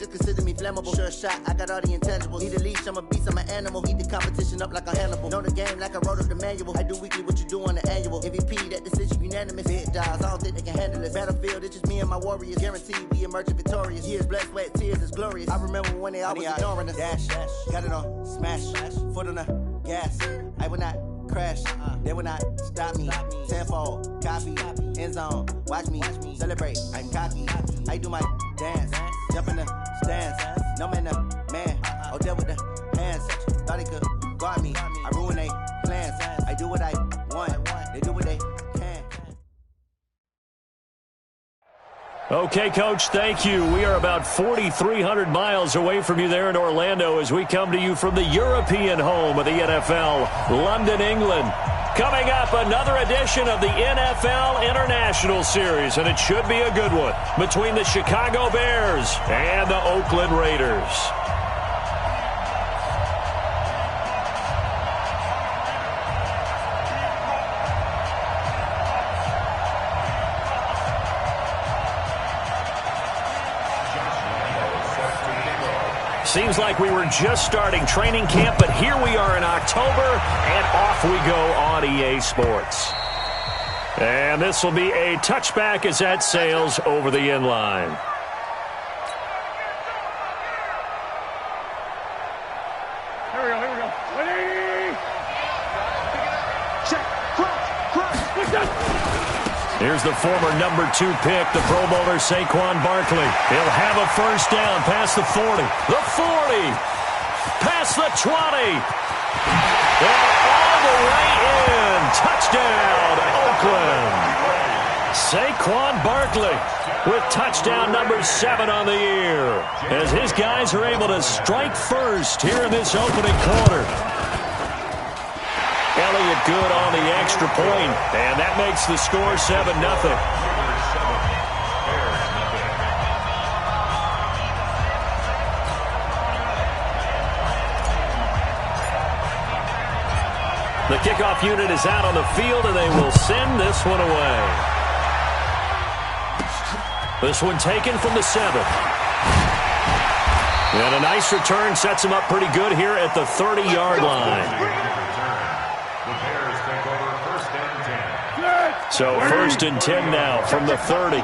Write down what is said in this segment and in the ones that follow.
to consider me flammable. Sure shot, I got all the intangibles. Need a leash, I'm a beast, I'm an animal. Heat the competition up like a Hannibal. Know the game like I wrote up the manual. I do weekly what you do on the annual. MVP, that decision unanimous. Big dogs, I don't think they can handle it. Battlefield, it's just me and my warriors. Guaranteed we emerge victorious. Years, blood, sweat, tears, it's glorious. I remember when they always ignoring us. Dash, got it on, smash, foot on the gas. I will not crash, they will not stop me. Tenfold, copy, end zone, watch me celebrate. I'm cocky, I do my dance, jump in the stands. No man, man, oh there with the hands. Thought they could guard me, I ruin they plans. I do what I want, they do what they can. Okay, Coach, thank you. We are about 4,300 miles away from you there in Orlando as we come to you from the European home of the NFL, London, England. Coming up, another edition of the NFL International Series, and it should be a good one, between the Chicago Bears and the Oakland Raiders. Seems like we were just starting training camp, but here we are in October, and off we go on EA Sports. And this will be a touchback as that sails over the end line. Here we go. Ready? Check. Cross. Here's the former number 2 pick, the Pro Bowler Saquon Barkley. He'll have a first down past the 40. The 40. Past the 20. And all the way in. Touchdown, Oakland. Saquon Barkley with touchdown number 7 on the year, as his guys are able to strike first here in this opening quarter. Elliott good on the extra point, and that makes the score 7-0. The kickoff unit is out on the field, and they will send this one away. This one taken from the 7. And a nice return sets him up pretty good here at the 30-yard line. So first and 10 now from the 30.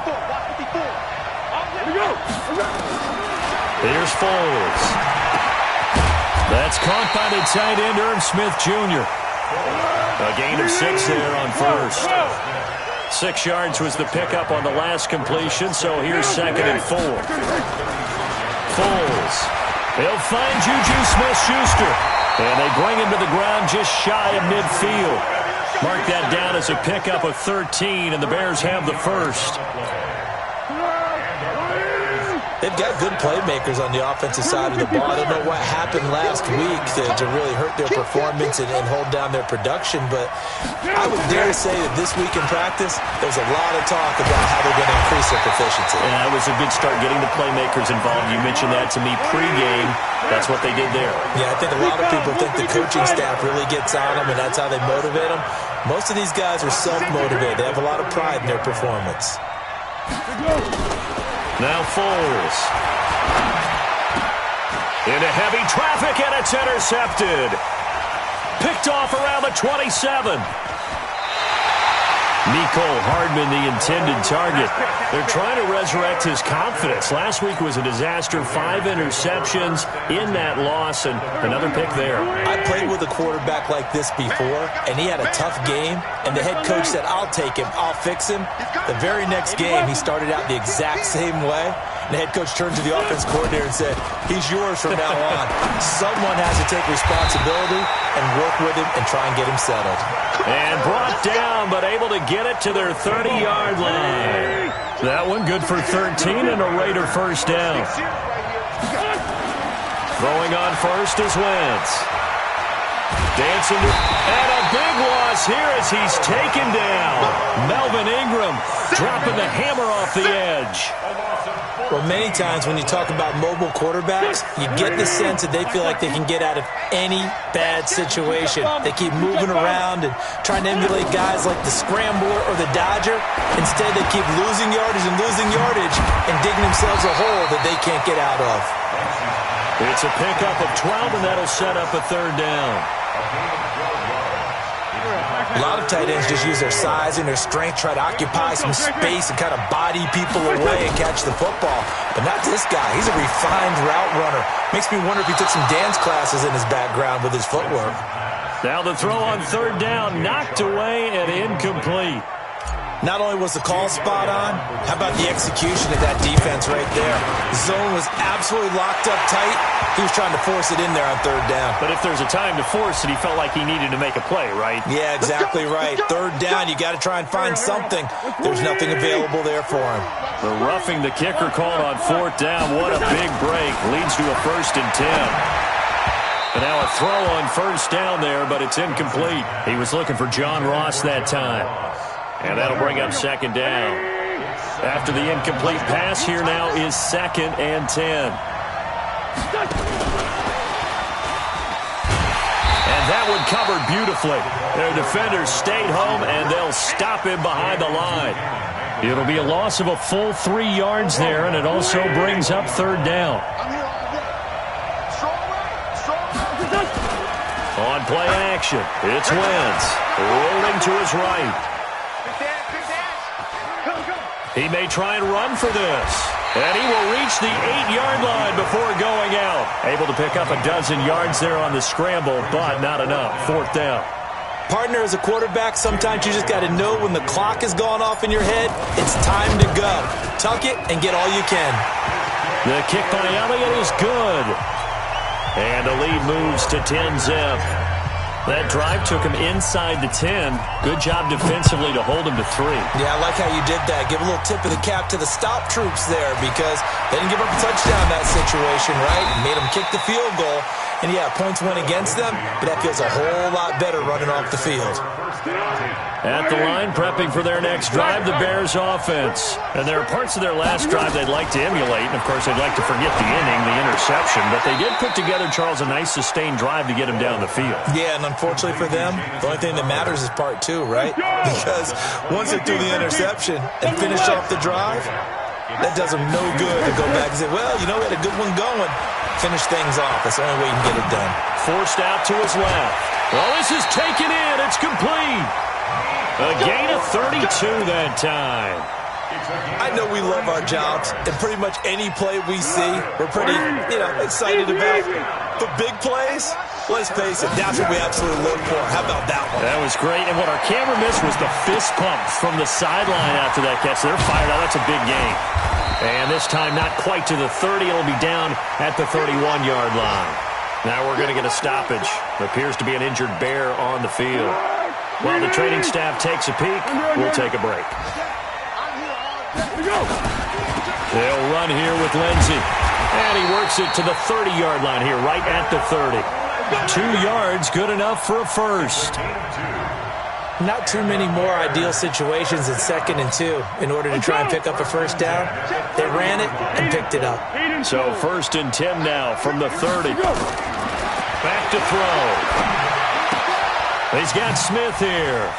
Here's Foles. That's caught by the tight end, Irv Smith Jr. A gain of 6 there on first. 6 yards was the pickup on the last completion, so here's 2nd and 4. Foles. He'll find Juju Smith-Schuster. And they bring him to the ground just shy of midfield. Mark that down as a pickup of 13, and the Bears have the first. They've got good playmakers on the offensive side of the ball. I don't know what happened last week to really hurt their performance and hold down their production, but I would dare say that this week in practice, there's a lot of talk about how they're going to increase their proficiency. And that was a good start getting the playmakers involved. You mentioned that to me pregame. That's what they did there. Yeah, I think a lot of people think the coaching staff really gets on them, and that's how they motivate them. Most of these guys are self-motivated. They have a lot of pride in their performance. Now Foles. Into heavy traffic, and it's intercepted. Picked off around the 27. Mecole Hardman, the intended target. They're trying to resurrect his confidence. Last week was a disaster. 5 interceptions in that loss, and another pick there. I played with a quarterback like this before, and he had a tough game, and the head coach said, I'll take him, I'll fix him. The very next game, he started out the exact same way. The head coach turned to the offense coordinator and said, he's yours from now on. Someone has to take responsibility and work with him and try and get him settled. And brought down, but able to get it to their 30-yard line. That one good for 13 and a Raider first down. Throwing on first is Wentz. Dancing, and a big loss here as he's taken down. Melvin Ingram dropping the hammer off the edge. Well, many times when you talk about mobile quarterbacks, you get the sense that they feel like they can get out of any bad situation. They keep moving around and trying to emulate guys like the Scrambler or the Dodger. Instead, they keep losing yardage and digging themselves a hole that they can't get out of. It's a pickup of 12, and that'll set up a third down. A lot of tight ends just use their size and their strength, try to occupy some space and kind of body people away and catch the football. But not this guy. He's a refined route runner. Makes me wonder if he took some dance classes in his background with his footwork. Now the throw on third down, knocked away and incomplete. Not only was the call spot on, how about the execution of that defense right there? The zone was absolutely locked up tight. He was trying to force it in there on third down. But if there's a time to force it, he felt like he needed to make a play, right? Yeah, exactly right. Third down, you got to try and find something. There's nothing available there for him. The roughing the kicker called on fourth down. What a big break. Leads to a 1st and 10. And now a throw on first down there, but it's incomplete. He was looking for John Ross that time. And that'll bring up second down. After the incomplete pass, here now is 2nd and 10. And that one covered beautifully. Their defenders stayed home, and they'll stop him behind the line. It'll be a loss of a full 3 yards there, and it also brings up third down. On play action, it's Wentz. Rolling to his right. He may try and run for this. And he will reach the 8-yard line before going out. Able to pick up a dozen yards there on the scramble, but not enough. Fourth down. Partner, as a quarterback, sometimes you just got to know when the clock has gone off in your head, it's time to go. Tuck it and get all you can. The kick by Elliott is good. And the lead moves to 10-zip. That drive took him inside the 10. Good job defensively to hold him to 3. Yeah, I like how you did that. Give a little tip of the cap to the stop troops there because they didn't give up a touchdown in that situation, right? Made them kick the field goal. And, yeah, points went against them, but that feels a whole lot better running off the field. At the line, prepping for their next drive, the Bears offense. And there are parts of their last drive they'd like to emulate. And, of course, they'd like to forget the inning, the interception. But they did put together, Charles, a nice sustained drive to get him down the field. Yeah, and unfortunately for them, the only thing that matters is part 2, right? Because once they threw the interception and finished off the drive, that does them no good to go back and say, well, you know, we had a good one going. Finish things off. That's the only way you can get it done. Forced out to his left. Well, this is taken in. It's complete. A gain of 32 that time. I know we love our jobs, and pretty much any play we see, we're pretty, excited about. The big plays, let's face it, that's what we absolutely look for. How about that one? That was great, and what our camera missed was the fist pump from the sideline after that catch. They're fired out. That's a big gain. And this time not quite to the 30. It'll be down at the 31-yard line. Now we're going to get a stoppage. There appears to be an injured Bear on the field. While the training staff takes a peek, we'll take a break. They'll run here with Lindsey. And he works it to the 30-yard line here, right at the 30. 2 yards, good enough for a first. Not too many more ideal situations in 2nd and 2 in order to try and pick up a first down. They ran it and picked it up. So 1st and 10 now from the 30. Back to throw. He's got Smith here.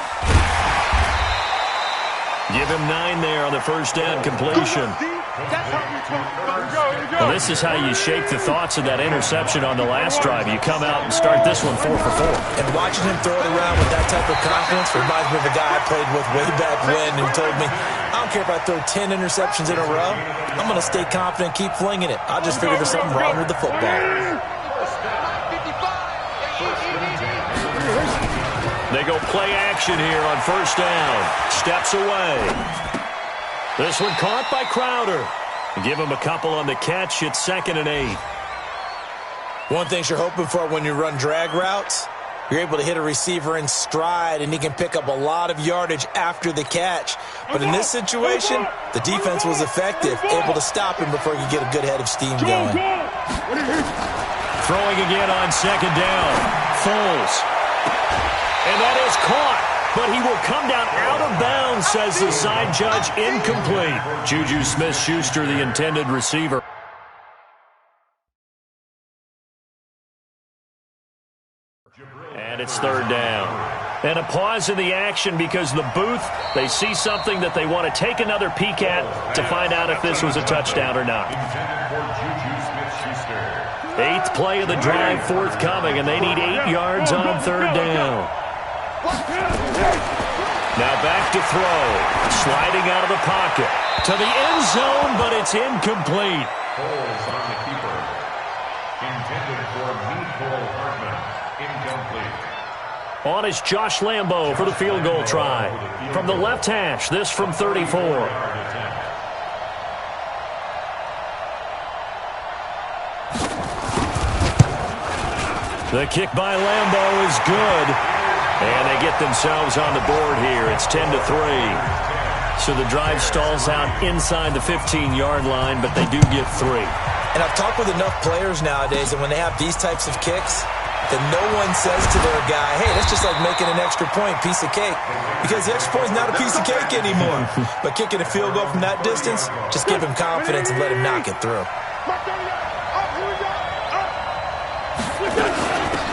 Give him 9 there on the first down completion. Well, this is how you shake the thoughts of that interception on the last drive. You come out and start this one 4 for 4. And watching him throw it around with that type of confidence reminds me of a guy I played with way back when who told me, I don't care if I throw 10 interceptions in a row. I'm going to stay confident, keep flinging it. I just figure there's something wrong with the football. They go play action here on first down. Steps away. This one caught by Crowder. Give him a couple on the catch. It's 2nd and 8. One thing you're hoping for when you run drag routes, you're able to hit a receiver in stride, and he can pick up a lot of yardage after the catch. But in this situation, the defense was effective, able to stop him before he could get a good head of steam going. Throwing again on 2nd down. Foles And that is caught. But he will come down out of bounds, says the side judge. Incomplete. Juju Smith-Schuster, the intended receiver. And it's third down. And a pause in the action because the booth, they see something that they want to take another peek at to find out if this was a touchdown or not. 8th play of the drive forthcoming, and they need 8 yards on third down. Now back to throw. Sliding out of the pocket. To the end zone, but it's incomplete. Holes on the keeper. Intended for Mecole Hardman. Incomplete. On is Josh Lambo for the field goal try. From the left hash, this from 34. The kick by Lambo is good. And they get themselves on the board here. It's 10-3. So the drive stalls out inside the 15-yard line, but they do get 3. And I've talked with enough players nowadays, and when they have these types of kicks, that no one says to their guy, hey, that's just like making an extra point, piece of cake. Because the extra point is not a piece of cake anymore. But kicking a field goal from that distance, just give him confidence and let him knock it through.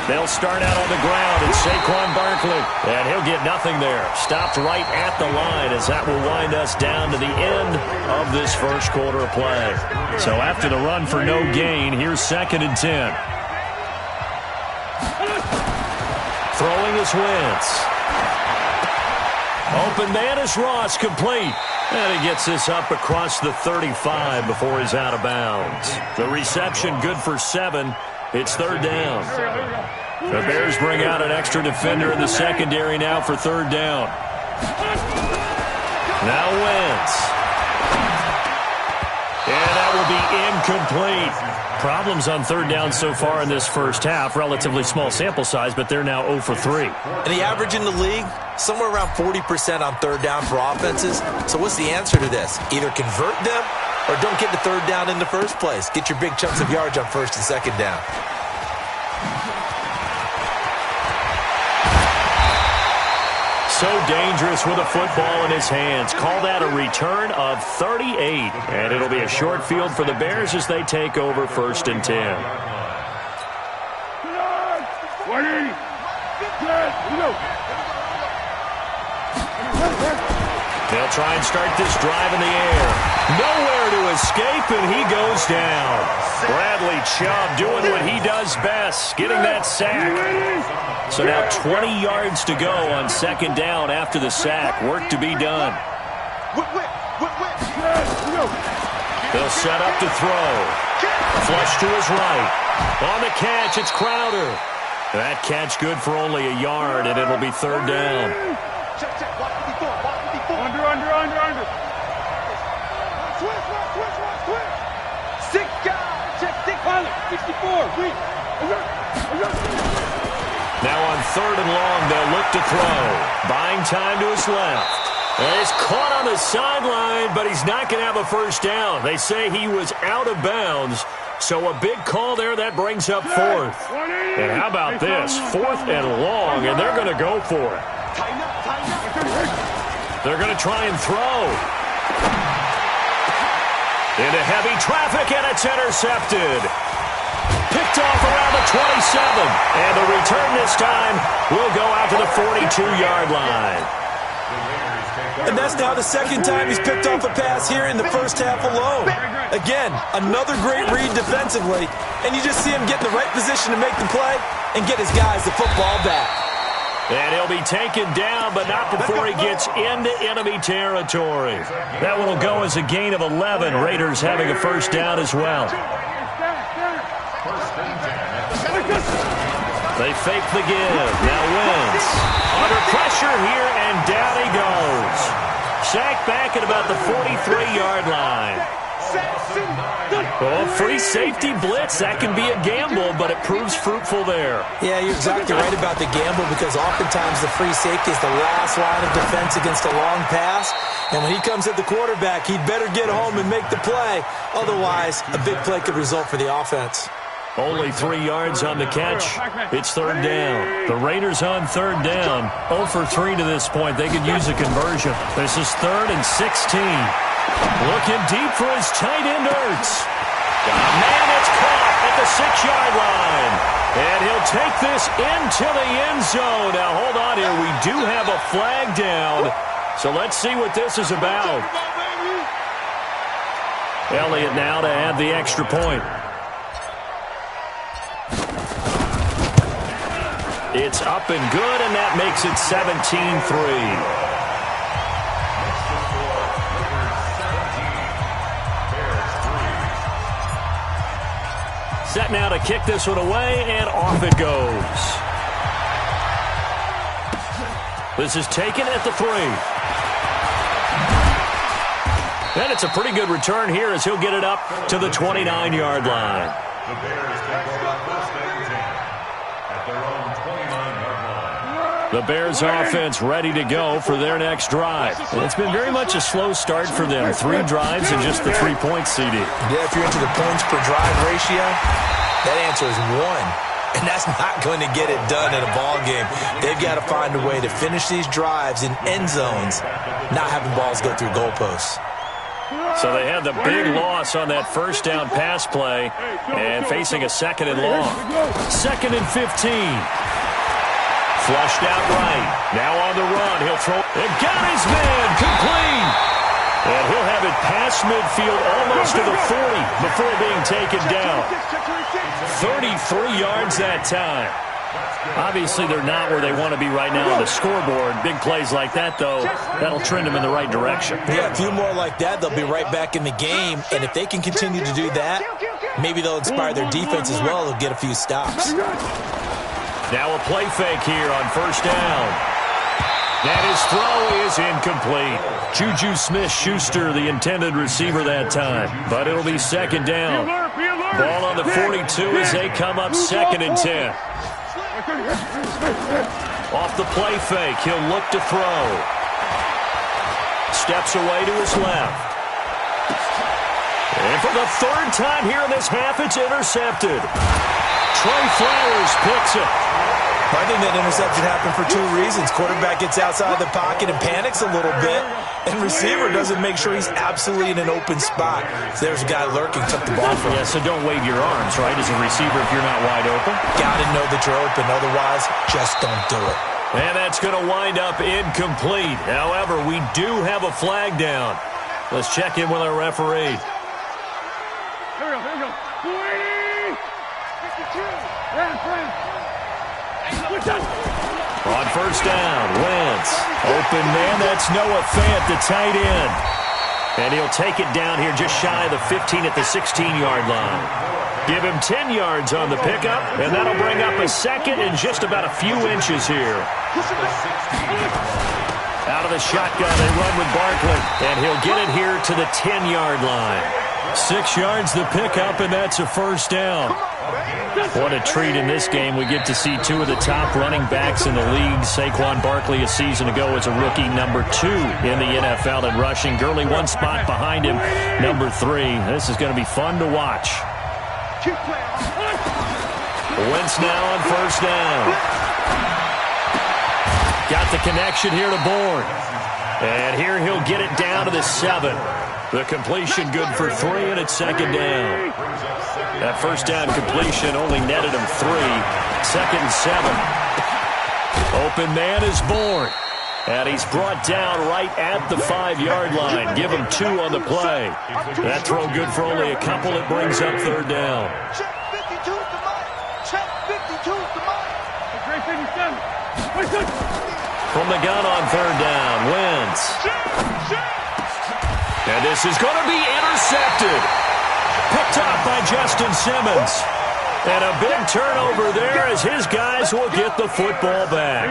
They'll start out on the ground, and Saquon Barkley. And he'll get nothing there. Stopped right at the line as that will wind us down to the end of this first quarter of play. So after the run for no gain, here's 2nd and 10. Throwing is Wentz. Open man is Ross, complete. And he gets this up across the 35 before he's out of bounds. The reception good for 7. It's third down. The Bears bring out an extra defender in the secondary now for third down. Now Wentz. And that will be incomplete. Problems on third down so far in this first half. Relatively small sample size, but they're now 0 for 3. And the average in the league, somewhere around 40% on third down for offenses. So what's the answer to this? Either convert them or don't get the third down in the first place. Get your big chunks of yards on first and second down. So dangerous with a football in his hands. Call that a return of 38. And it'll be a short field for the Bears as they take over 1st and 10. They'll try and start this drive in the air. Nowhere to escape, and he goes down. Bradley Chubb doing what he does best, getting that sack. So now 20 yards to go on 2nd down after the sack. Work to be done. They'll set up to throw. Flush to his right. On the catch, it's Crowder. That catch good for only a yard, and it'll be third down. Under. Switch. 6 guys. Check 64. Now on 3rd and long, they'll look to throw. Buying time to his left. And he's caught on the sideline, but he's not going to have a first down. They say he was out of bounds. So a big call there, that brings up 4th. And how about this? 4th and long, and they're going to go for it. They're going to try and throw. Into heavy traffic, and it's intercepted. Picked off around the 27. And the return this time will go out to the 42-yard line. And that's now the 2nd time he's picked off a pass here in the first half alone. Again, another great read defensively. And you just see him get in the right position to make the play and get his guys the football back. And he'll be taken down, but not before he gets into enemy territory. That one will go as a gain of 11. Raiders having a first down as well. They fake the give. Now Wentz. Under pressure here, and down he goes. Sacked back at about the 43-yard line. Well, free safety blitz, that can be a gamble, but it proves fruitful there. Yeah, you're exactly right about the gamble, because oftentimes the free safety is the last line of defense against a long pass. And when he comes at the quarterback, he'd better get home and make the play. Otherwise, a big play could result for the offense. Only 3 yards on the catch. It's third down. The Raiders on third down. 0 for 3 to this point. They could use a conversion. This is 3rd and 16. Looking deep for his tight end, Ertz. Man, it's caught at the 6-yard line. And he'll take this into the end zone. Now, hold on here. We do have a flag down. So let's see what this is about. Elliott now to add the extra point. It's up and good, and that makes it 17-3. Set now to kick this one away, and off it goes. This is taken at the 3. And it's a pretty good return here as he'll get it up to the 29-yard line. The Bears take over first and 10 at their own 29-yard line. The Bears offense ready to go for their next drive. And it's been very much a slow start for them. 3 drives and just the 3 points, CD. Yeah, if you're into the points per drive ratio, that answer is 1. And that's not going to get it done in a ball game. They've got to find a way to finish these drives in end zones, not having balls go through goalposts. So they had the big loss on that first down pass play and facing a 2nd and long. 2nd and 15. Flushed out right. Now on the run. He'll throw. And got his man. Complete. And he'll have it past midfield almost to the 40 before being taken down. 33 yards that time. Obviously, they're not where they want to be right now on the scoreboard. Big plays like that, though, that'll trend them in the right direction. Yeah, a few more like that, they'll be right back in the game. And if they can continue to do that, maybe they'll inspire their defense as well. They'll get a few stops. Now a play fake here on first down. And his throw is incomplete. Juju Smith-Schuster, the intended receiver that time. But it'll be 2nd down. Ball on the 42 as they come up 2nd and 10. Off the play fake, he'll look to throw. Steps away to his left. And for the 3rd time here in this half, it's intercepted. Trey Flowers picks it. I think that interception happened for 2 reasons. Quarterback gets outside the pocket and panics a little bit, and receiver doesn't make sure he's absolutely in an open spot. So there's a guy lurking, took the ball from him. Yeah, so don't wave your arms, right, as a receiver if you're not wide open. Got to know that you're open. Otherwise, just don't do it. And that's going to wind up incomplete. However, we do have a flag down. Let's check in with our referee. Here we go. 20! 52! On first down, Wentz. Open man, that's Noah Fant, the tight end. And he'll take it down here just shy of the 15 at the 16-yard line. Give him 10 yards on the pickup, and that'll bring up a 2nd and just about a few inches here. Out of the shotgun, they run with Barkley, and he'll get it here to the 10-yard line. 6 yards the pickup, and that's a first down. What a treat in this game. We get to see 2 of the top running backs in the league. Saquon Barkley a season ago as a rookie, number 2 in the NFL in rushing. Gurley 1 spot behind him, number 3. This is going to be fun to watch. Wentz now on first down. Got the connection here to Bourne. And here he'll get it down to the 7. The completion good for 3, and it's 2nd down. That first down completion only netted him 3. 2nd and 7. Open man is Bourne. And he's brought down right at the 5-yard line. Give him 2 on the play. That throw good for only a couple. It brings up 3rd down. Check 52 to Mike. Check 52 to Mike. Great 57. From the gun on 3rd down, Wentz. And this is going to be intercepted. Picked up by Justin Simmons. And a big turnover there as his guys will get the football back.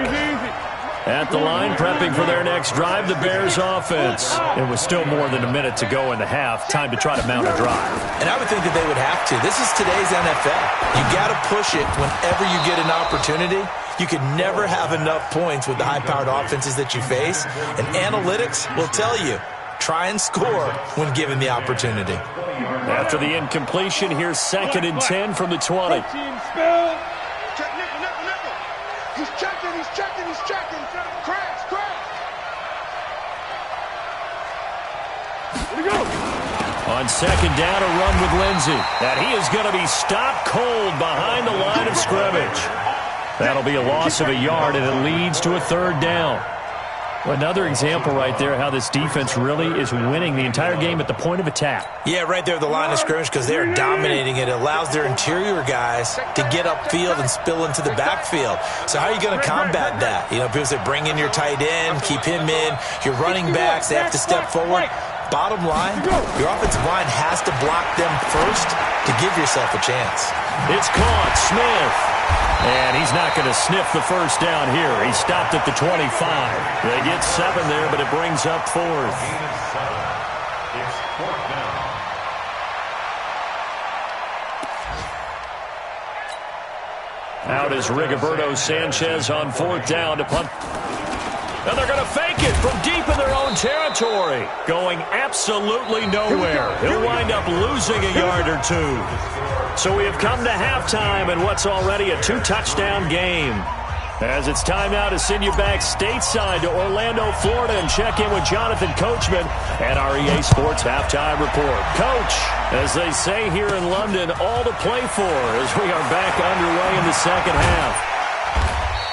At the line, prepping for their next drive, the Bears offense. It was still more than a minute to go in the half. Time to try to mount a drive. And I would think that they would have to. This is today's NFL. You got to push it whenever you get an opportunity. You could never have enough points with the high-powered offenses that you face. And analytics will tell you, try and score when given the opportunity. After the incompletion, here's 2nd and 10 from the 20. Team spell. Check, nickel. He's checking. Crash. Here we go. On 2nd down, a run with Lindsey. And he is going to be stopped cold behind the line of scrimmage. That'll be a loss of a yard, and it leads to a 3rd down. Another example right there how this defense really is winning the entire game at the point of attack. Yeah, right there at the line of scrimmage because they are dominating it. It allows their interior guys to get upfield and spill into the backfield. So how are you going to combat that? You know, people say bring in your tight end, keep him in. Your running backs, they have to step forward. Bottom line, your offensive line has to block them first to give yourself a chance. It's caught. Smith. And he's not going to sniff the first down here. He stopped at the 25. They get 7 there, but it brings up 4th. It's 4th down. Out is Rigoberto Sanchez on 4th down to punt. And they're going to fake it from deep in their own territory. Going absolutely nowhere. He'll wind up losing a yard or 2. So we have come to halftime in what's already a 2-touchdown game. As it's time now to send you back stateside to Orlando, Florida, and check in with Jonathan Coachman and our EA Sports Halftime Report. Coach, as they say here in London, all to play for as we are back underway in the second half.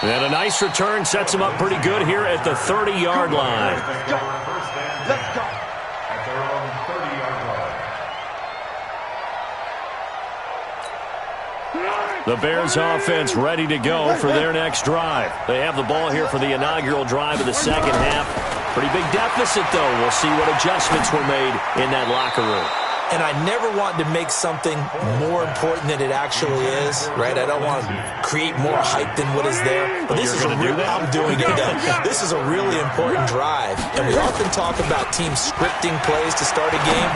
And a nice return sets them up pretty good here at the 30-yard line. Let's go. At their own 30-yard line. The Bears offense ready to go for their next drive. They have the ball here for the inaugural drive of the second half. Pretty big deficit, though. We'll see what adjustments were made in that locker room. And I never want to make something more important than it actually is, right? I don't want to create more hype than what is there. But this is a real, I'm doing it. This is a really important drive. And we often talk about teams scripting plays to start a game.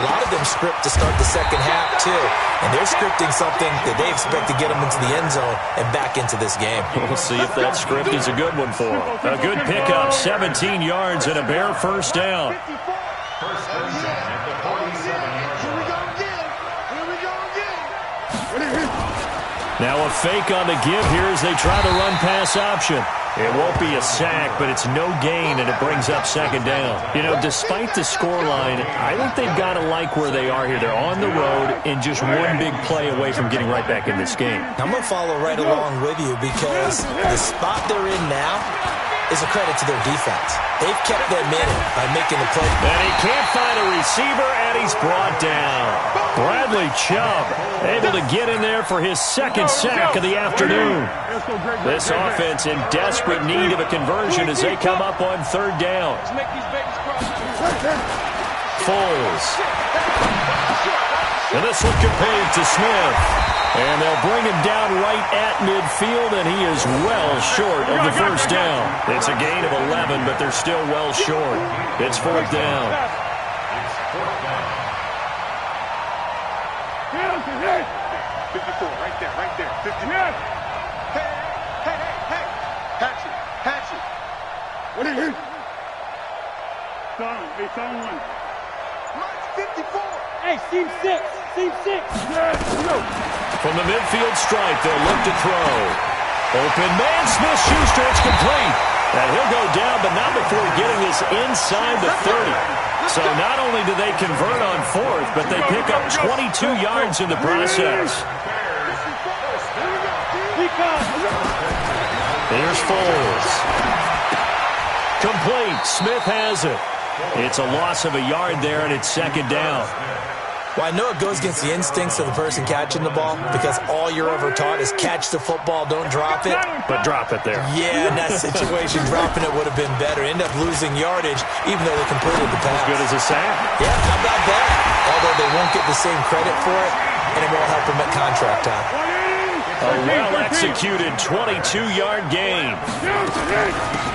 A lot of them script to start the second half, too. And they're scripting something that they expect to get them into the end zone and back into this game. We'll see if that script is a good one for them. A good pickup, 17 yards and a Bear first down. First and 10 at the 47-yard line. Now a fake on the give here as they try the run-pass option. It won't be a sack, but it's no gain, and it brings up second down. You know, despite the scoreline, I think they've got to like where they are here. They're on the road and just one big play away from getting right back in this game. I'm going to follow right along with you because the spot they're in now is a credit to their defense. They've kept them in it by making the play. And he can't find a receiver, and he's brought down. Bradley Chubb able to get in there for his second sack of the afternoon. This offense in desperate need of a conversion as they come up on third down. Foles. And this one complete to Smith. And they'll bring him down right at midfield, and he is well short of the first down. It's a gain of 11, but they're still well short. It's fourth down. It's fourth down. 54, right there. 50. Hey. Patch it. What are you? It's on one. Mike's 54. Hey, seam six. Yes, go. From the midfield stripe, they'll look to throw. Open man, Smith-Schuster, it's complete. And he'll go down, but not before getting this inside the 30. So not only do they convert on fourth, but they pick up 22 yards in the process. Here's Foles. Complete. Smith has it. It's a loss of a yard there, and it's second down. Well, I know it goes against the instincts of the person catching the ball because all you're ever taught is catch the football, don't drop it. But drop it there. Yeah, in that situation, dropping it would have been better. End up losing yardage, even though they completed the pass. As good as a sack. Yeah, how about that? Although they won't get the same credit for it, and it won't help them at contract time. A well-executed 22-yard gain.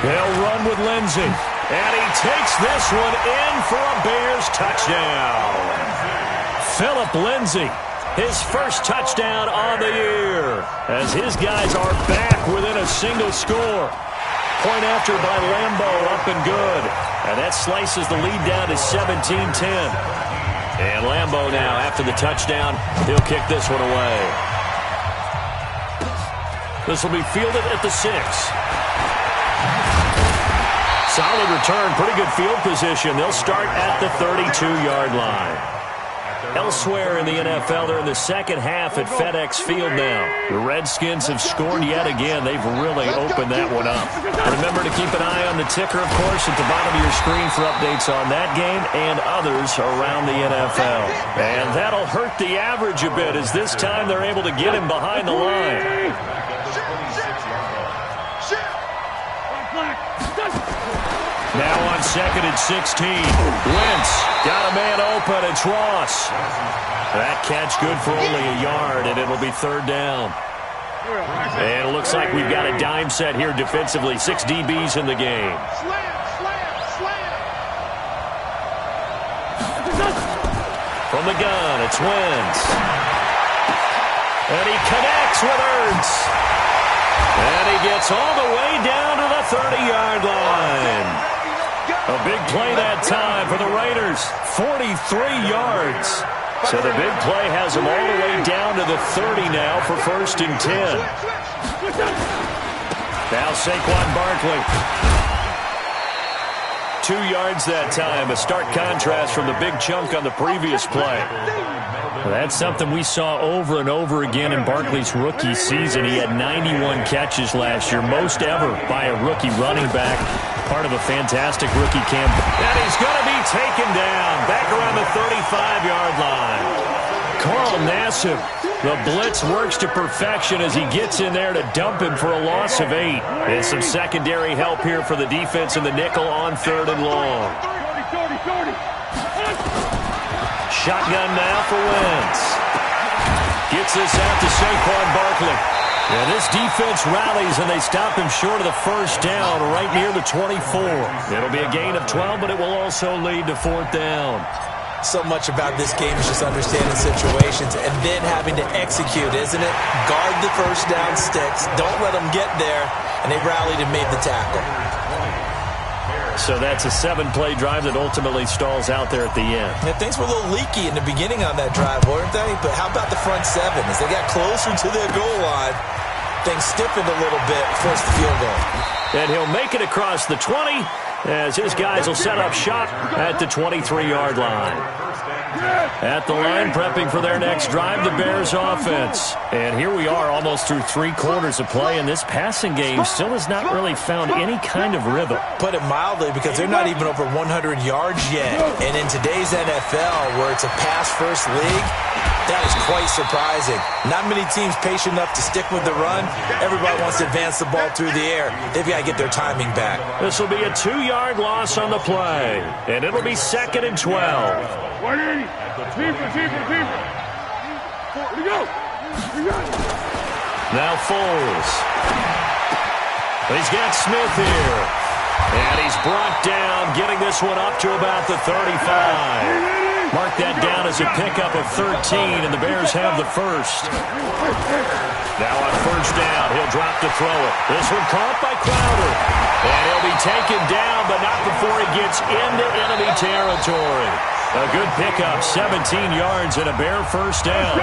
They'll run with Lindsey. And he takes this one in for a Bears touchdown. Philip Lindsey, his first touchdown on the year, as his guys are back within a single score. Point after by Lambeau, up and good. And that slices the lead down to 17-10. And Lambeau now, after the touchdown, he'll kick this one away. This will be fielded at the 6. Solid return, pretty good field position. They'll start at the 32-yard line. Elsewhere in the NFL, they're in the second half at FedEx Field now. The Redskins have scored yet again. They've really opened that one up. Remember to keep an eye on the ticker, of course, at the bottom of your screen for updates on that game and others around the NFL. And that'll hurt the average a bit, as this time they're able to get him behind the line. Now on second and 16. Wentz got a man open. It's Ross. That catch good for only a yard, and it'll be third down. And it looks like we've got a dime set here defensively. 6 DBs in the game. From the gun, it's Wentz. And he connects with Ertz. And he gets all the way down to the 30-yard line. A big play that time for the Raiders. 43 yards. So the big play has them all the way down to the 30 now for first and 10. Now Saquon Barkley. 2 yards that time. A stark contrast from the big chunk on the previous play. That's something we saw over and over again in Barkley's rookie season. He had 91 catches last year, most ever by a rookie running back. Part of a fantastic rookie camp. And he's going to be taken down back around the 35-yard line. Carl Nassib, the blitz works to perfection as he gets in there to dump him for a loss of 8. And some secondary help here for the defense in the nickel on third and long. Shotgun now for Wentz. Gets this out to Saquon Barkley. And this defense rallies, and they stop him short of the first down right near the 24. It'll be a gain of 12, but it will also lead to fourth down. So much about this game is just understanding situations and then having to execute, isn't it? Guard the first down sticks. Don't let them get there. And they rallied and made the tackle. So that's a 7-play drive that ultimately stalls out there at the end. Yeah, things were a little leaky in the beginning on that drive, weren't they? But how about the front 7? As they got closer to their goal line, things stiffened a little bit, forced the field goal. And he'll make it across the 20 as his guys will set up shop at the 23-yard line. At the line, prepping for their next drive, the Bears offense. And here we are almost through 3 quarters of play, and this passing game still has not really found any kind of rhythm. Put it mildly, because they're not even over 100 yards yet. And in today's NFL, where it's a pass-first league, that is quite surprising. Not many teams patient enough to stick with the run. Everybody wants to advance the ball through the air. They've got to get their timing back. This will be a 2-yard loss on the play, and it'll be second and 12. 180. Keeper. Here we go. Now Foles. He's got Smith here. And he's brought down, getting this one up to about the 35. Mark that down as a pickup of 13, and the Bears have the first. Now on first down, he'll drop to throw it. This one caught by Crowder. And he'll be taken down, but not before he gets into enemy territory. A good pickup, 17 yards and a Bear first down.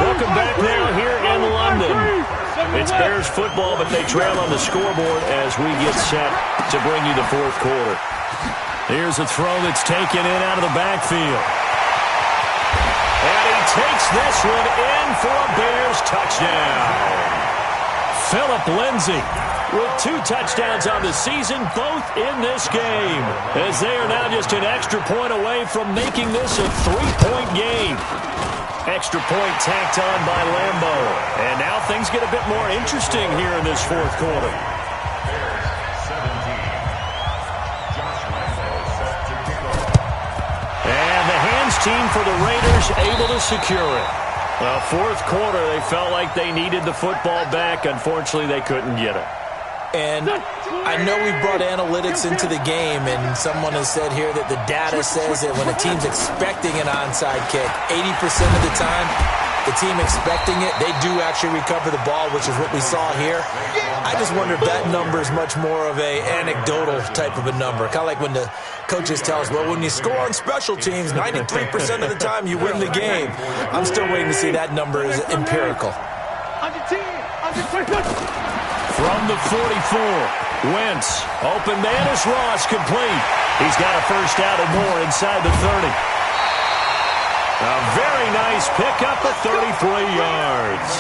Welcome back now here in London. It's Bears football, but they trail on the scoreboard as we get set to bring you the fourth quarter. Here's a throw that's taken in out of the backfield. And he takes this one in for a Bears touchdown. Phillip Lindsay with 2 touchdowns on the season, both in this game, as they are now just an extra point away from making this a 3-point game. Extra point tacked on by Lambeau. And now things get a bit more interesting here in this fourth quarter. And the hands team for the Raiders able to secure it. Well, fourth quarter, they felt like they needed the football back. Unfortunately, they couldn't get it. And I know we brought analytics into the game, and someone has said here that the data says that when a team's expecting an onside kick, 80% of the time, the team expecting it, they do actually recover the ball, which is what we saw here. I just wonder if that number is much more of a anecdotal type of a number. Kind of like when the coaches tell us, well, when you score on special teams, 93% of the time you win the game. I'm still waiting to see that number is empirical. From the 44, Wentz, open man is Ross, complete. He's got a first down and more inside the 30. A very nice pickup of 33 yards.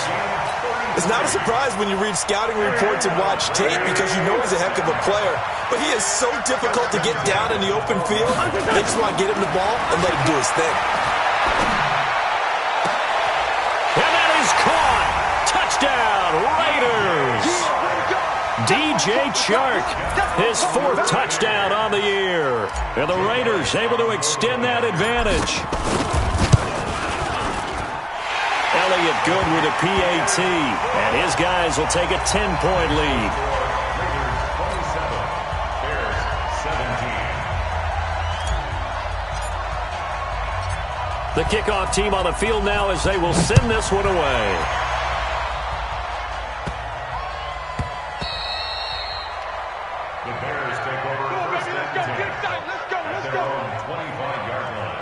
It's not a surprise when you read scouting reports and watch tape because you know he's a heck of a player. But he is so difficult to get down in the open field. They just want to get him the ball and let him do his thing. And that is caught. Touchdown, Raiders. DJ Chark, his 4th touchdown on the year. And the Raiders able to extend that advantage. Elliott good with a PAT, and his guys will take a 10-point lead. The kickoff team on the field now as they will send this one away. The Bears take over first and 10 at their own 25-yard line.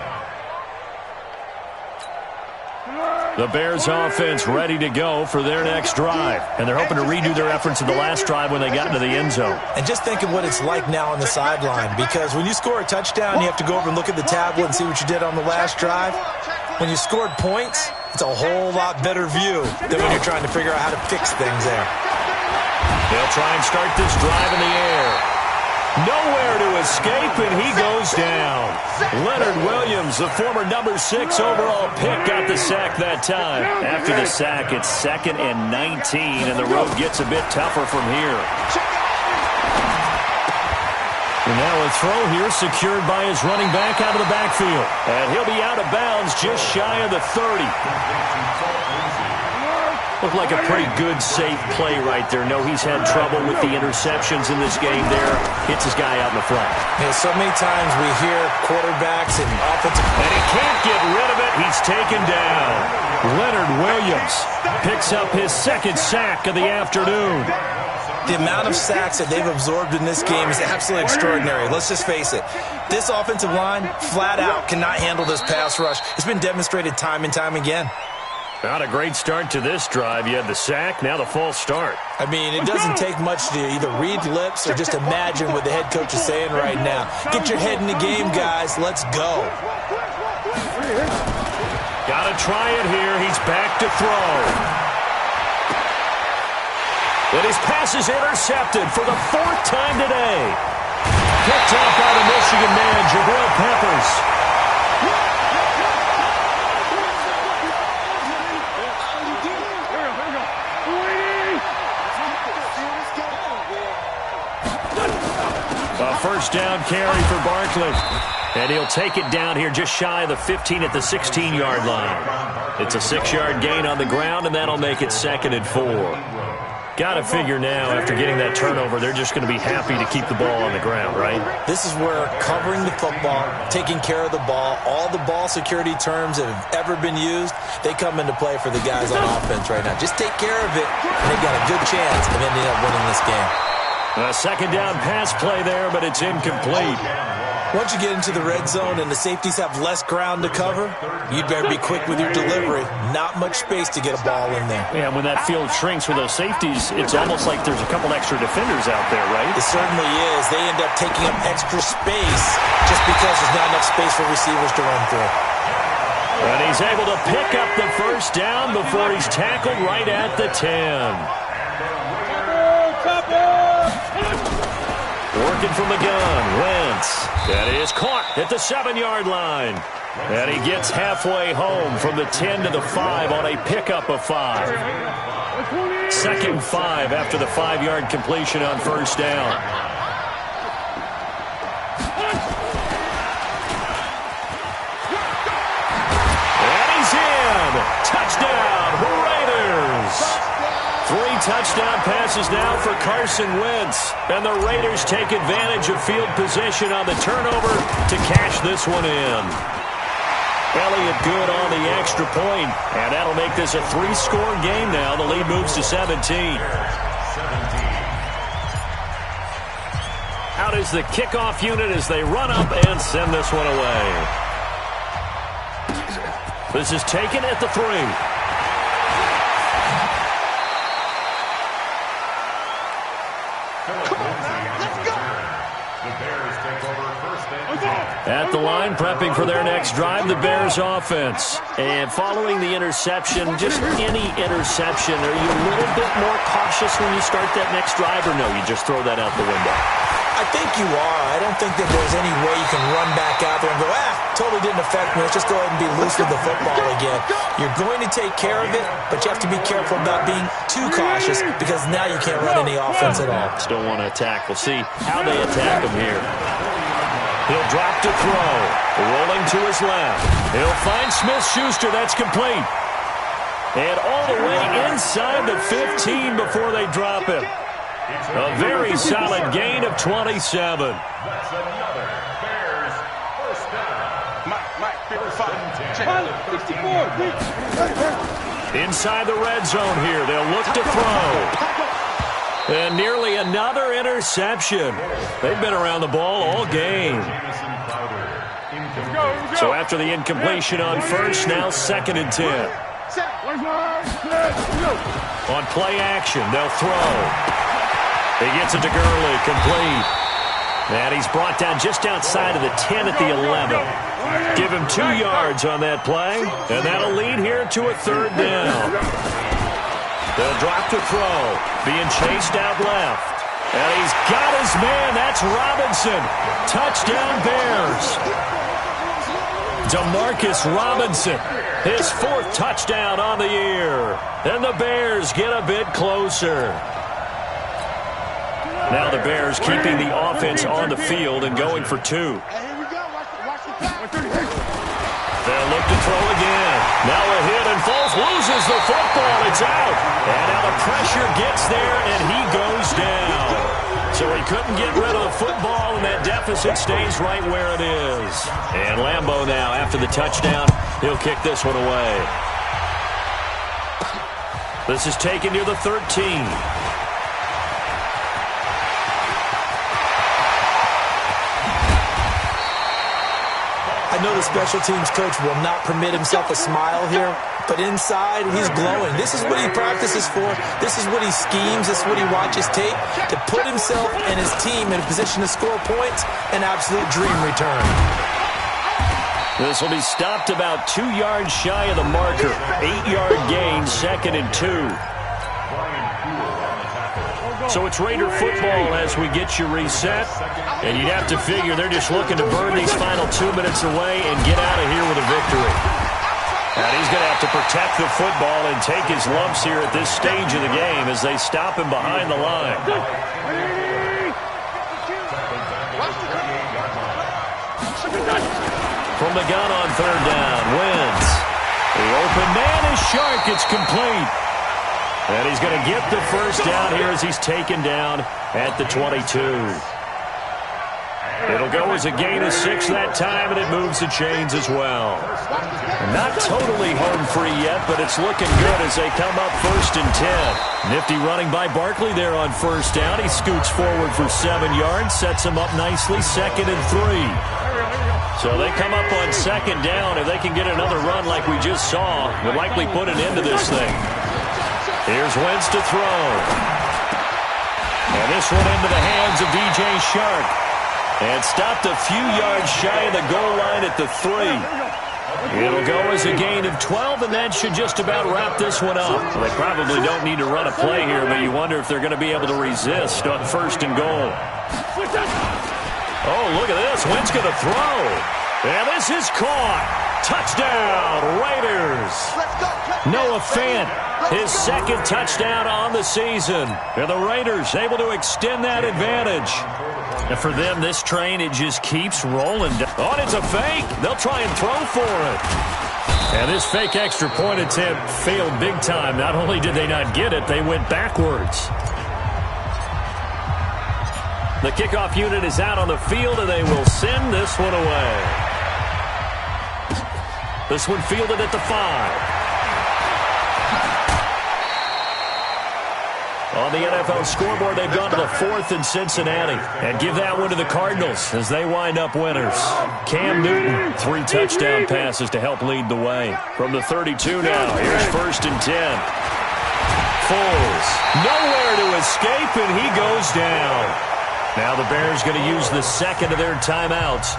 The Bears offense ready to go for their next drive. And they're hoping to redo their efforts in the last drive when they got into the end zone. And just think of what it's like now on the sideline, because when you score a touchdown, you have to go over and look at the tablet and see what you did on the last drive. When you scored points, it's a whole lot better view than when you're trying to figure out how to fix things there. They'll try and start this drive in the air. Nowhere to escape, and he goes down. Leonard Williams, the former number 6 overall pick, got the sack that time. After the sack, it's 2nd and 19, and the road gets a bit tougher from here. And now a throw here secured by his running back out of the backfield. And he'll be out of bounds just shy of the 30. Looked like a pretty good, safe play right there. No, he's had trouble with the interceptions in this game there. Hits his guy out in the front. Yeah, so many times we hear quarterbacks and offensive... And he can't get rid of it. He's taken down. Leonard Williams picks up his 2nd sack of the afternoon. The amount of sacks that they've absorbed in this game is absolutely extraordinary. Let's just face it. This offensive line, flat out, cannot handle this pass rush. It's been demonstrated time and time again. Not a great start to this drive. You had the sack, now the false start. I mean, it doesn't take much to either read lips or just imagine what the head coach is saying right now. Get your head in the game, guys. Let's go. Gotta try it here. He's back to throw. And his pass is intercepted for the 4th time today. Picked up by the Michigan man, Jabril Peppers. A first down carry for Barkley. And he'll take it down here just shy of the 15 at the 16-yard line. It's a 6-yard gain on the ground, and that'll make it 2nd and 4. Got to figure now, after getting that turnover, they're just going to be happy to keep the ball on the ground, right? This is where covering the football, taking care of the ball, all the ball security terms that have ever been used, they come into play for the guys on offense right now. Just take care of it, and they've got a good chance of ending up winning this game. A 2nd down pass play there, but it's incomplete. Once you get into the red zone and the safeties have less ground to cover, you'd better be quick with your delivery. Not much space to get a ball in there. Yeah, when that field shrinks with those safeties, it's almost like there's a couple extra defenders out there, right? It certainly is. They end up taking up extra space just because there's not enough space for receivers to run through. And he's able to pick up the first down before he's tackled right at the 10. Working from the gun, Wentz. That is caught at the 7-yard line. And he gets halfway home from the 10 to the 5 on a pickup of 5. 2nd and 5 after the 5-yard completion on first down. And he's in. Touchdown, Raiders. 3 touchdown passes now for Carson Wentz. And the Raiders take advantage of field position on the turnover to cash this one in. Elliott good on the extra point, and that'll make this a 3-score game now. The lead moves to 17. Out is the kickoff unit as they run up and send this one away. This is taken at the 3. At the line, prepping for their next drive, the Bears offense. And following the interception, just any interception, are you a little bit more cautious when you start that next drive, or no, you just throw that out the window? I think you are. I don't think that there's any way you can run back out there and go, totally didn't affect me. Let's just go ahead and be loose with the football again. You're going to take care of it, but you have to be careful about being too cautious because now you can't run any offense at all. Still want to attack. We'll see how they attack him here. He'll drop to throw. Rolling to his left. He'll find Smith-Schuster. That's complete. And all the way inside the 15 before they drop him. A very solid gain of 27. That's another Bears first down. Mike, 55. 64. Inside the red zone here. They'll look to throw. And nearly another interception. They've been around the ball all game. So after the incompletion on first, now 2nd and 10. On play action, they'll throw. He gets it to Gurley, complete. And he's brought down just outside of the 10 at the 11. Give him 2 yards on that play, and that'll lead here to a 3rd down. They'll drop to throw, being chased out left. And he's got his man. That's Robinson. Touchdown, Bears. Demarcus Robinson, his 4th touchdown on the year. And the Bears get a bit closer. Now the Bears keeping the offense on the field and going for 2. They'll look to throw again. Now a hit and Foles loses the football. It's out. And now the pressure gets there and he goes down. So he couldn't get rid of the football and that deficit stays right where it is. And Lambeau now after the touchdown, he'll kick this one away. This is taken near the 13. I know the special teams coach will not permit himself a smile here, but inside, he's glowing. This is what he practices for. This is what he schemes. This is what he watches tape to put himself and his team in a position to score points. An absolute dream return. This will be stopped about 2 yards shy of the marker. 8-yard gain, 2nd and 2. So it's Raider football as we get you reset. And you'd have to figure they're just looking to burn these final 2 minutes away and get out of here with a victory. And he's going to have to protect the football and take his lumps here at this stage of the game as they stop him behind the line. From the gun on 3rd down, Wentz. The open man is Shark. It's complete. And he's going to get the first down here as he's taken down at the 22. It'll go as a gain of 6 that time, and it moves the chains as well. Not totally home free yet, but it's looking good as they come up 1st and 10. Nifty running by Barkley there on 1st down. He scoots forward for 7 yards, sets him up nicely, 2nd and 3. So they come up on 2nd down. If they can get another run like we just saw, would likely put an end to this thing. Here's Wentz to throw. And this one into the hands of DJ Shark. And stopped a few yards shy of the goal line at the 3. It'll go as a gain of 12, and that should just about wrap this one up. Well, they probably don't need to run a play here, but you wonder if they're going to be able to resist on 1st and goal. Oh, look at this. Wentz going to throw. And this is caught. Touchdown, Raiders. Noah Fant, his 2nd touchdown on the season. And the Raiders able to extend that advantage. And for them, this train, it just keeps rolling. Oh, and it's a fake. They'll try and throw for it. And this fake extra point attempt failed big time. Not only did they not get it, they went backwards. The kickoff unit is out on the field, and they will send this one away. This one fielded at the 5. On the NFL scoreboard, they've gone to the 4th in Cincinnati. And give that one to the Cardinals as they wind up winners. Cam Newton, 3 touchdown passes to help lead the way. From the 32 now, here's 1st and 10. Foles, nowhere to escape, and he goes down. Now the Bears going to use the second of their timeouts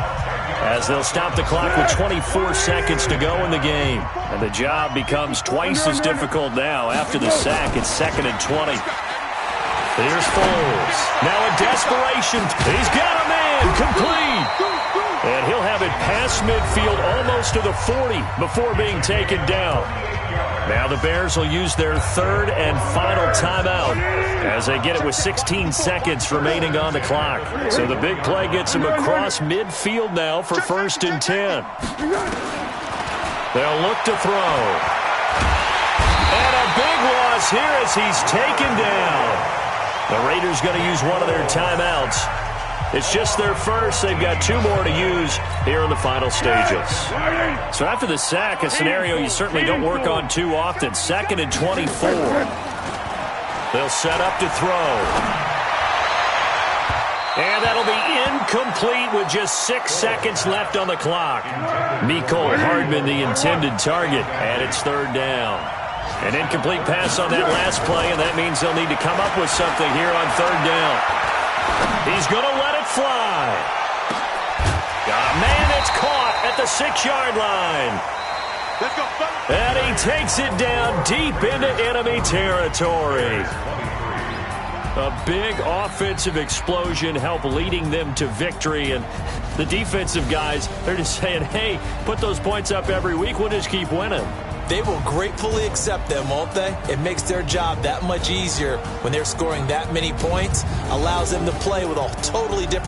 as they'll stop the clock with 24 seconds to go in the game. And the job becomes twice as difficult now after the sack. It's 2nd and 20. Here's Foles. Now in desperation, he's got a man complete. And he'll have it past midfield almost to the 40 before being taken down. Now the Bears will use their 3rd and final timeout as they get it with 16 seconds remaining on the clock. So the big play gets them across midfield now for 1st and 10. They'll look to throw. And a big loss here as he's taken down. The Raiders going to use one of their timeouts. It's just their first. They've got 2 more to use here in the final stages. So after the sack, a scenario you certainly don't work on too often. 2nd and 24. They'll set up to throw. And that'll be incomplete with just 6 seconds left on the clock. Mecole Hardman, the intended target, and it's 3rd down. An incomplete pass on that last play, and that means they'll need to come up with something here on 3rd down. He's going to let it fly. Man, it's caught at the 6-yard line. Let's go. And he takes it down deep into enemy territory. A big offensive explosion helped leading them to victory. And the defensive guys, they're just saying, hey, put those points up every week. We'll just keep winning. They will gratefully accept them, won't they? It makes their job that much easier when they're scoring that many points. Allows them to play with a totally different